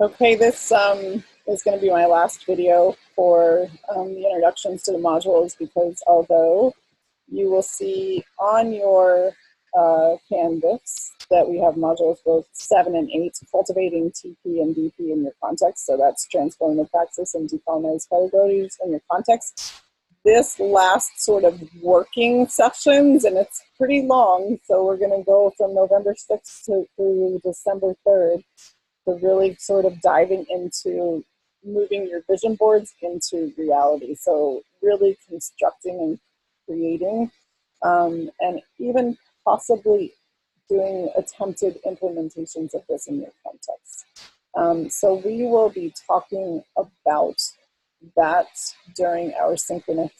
Okay, this is going to be my last video for the introductions to the modules, because although you will see on your canvas that we have modules both 7 and 8, cultivating TP and DP in your context, so that's transformative praxis and decolonized pedagogies in your context. This last sort of working sessions, and it's pretty long, so we're going to go from November 6th through December 3rd. So really sort of diving into moving your vision boards into reality. So really constructing and creating, and even possibly doing attempted implementations of this in your context. So we will be talking about that during our synchronous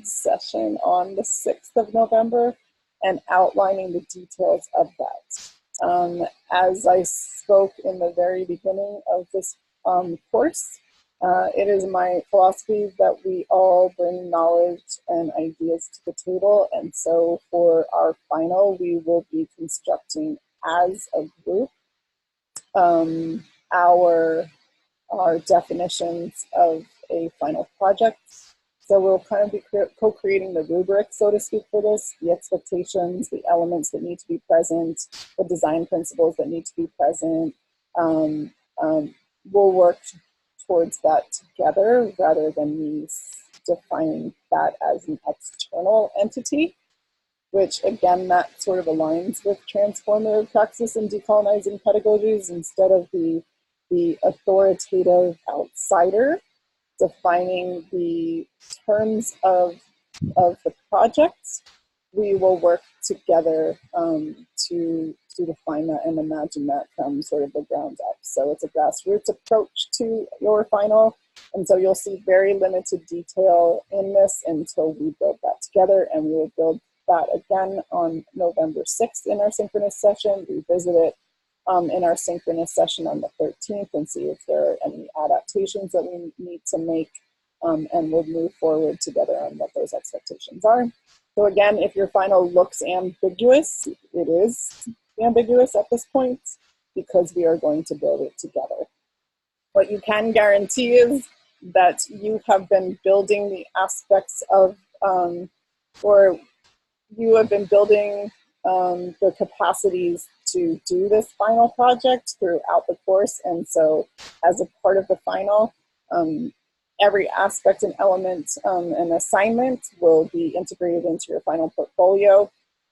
session on the 6th of November and outlining the details of that. As I spoke in the very beginning of this course, it is my philosophy that we all bring knowledge and ideas to the table, and so for our final, we will be constructing as a group our definitions of a final project. So we'll kind of be co-creating the rubric, so to speak, for this, the expectations, the elements that need to be present, the design principles that need to be present. We'll work towards that together rather than me defining that as an external entity, which again, that sort of aligns with transformative praxis and decolonizing pedagogies. Instead of the authoritative outsider defining the terms of the project, we will work together to define that and imagine that from sort of the ground up. So it's a grassroots approach to your final, and so you'll see very limited detail in this until we build that together, and we will build that again on November 6th in our synchronous session, revisit it in our synchronous session on the 13th and see if there are any adaptations that we need to make, and we'll move forward together on what those expectations are. So again, if your final looks ambiguous, it is ambiguous at this point because we are going to build it together. What you can guarantee is that you have been building the aspects of, or you have been building the capacities to do this final project throughout the course. And so as a part of the final, every aspect and element and assignment will be integrated into your final portfolio.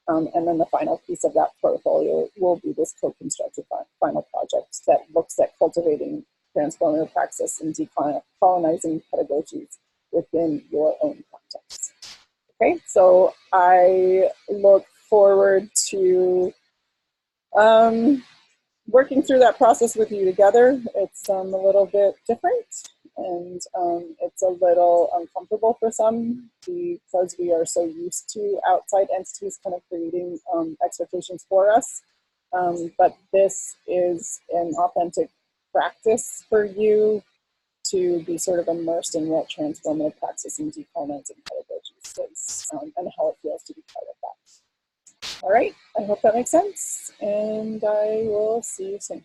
And then the final piece of that portfolio will be this co-constructed final project that looks at cultivating transformative praxis and decolonizing pedagogies within your own context. Okay, so I look forward to working through that process with you together. It's a little bit different, and it's a little uncomfortable for some because we are so used to outside entities kind of creating expectations for us. But this is an authentic practice for you to be sort of immersed in what transformative praxis and decolonizing pedagogies is, and how it feels to be part of that. All right, I hope that makes sense, and I will see you soon.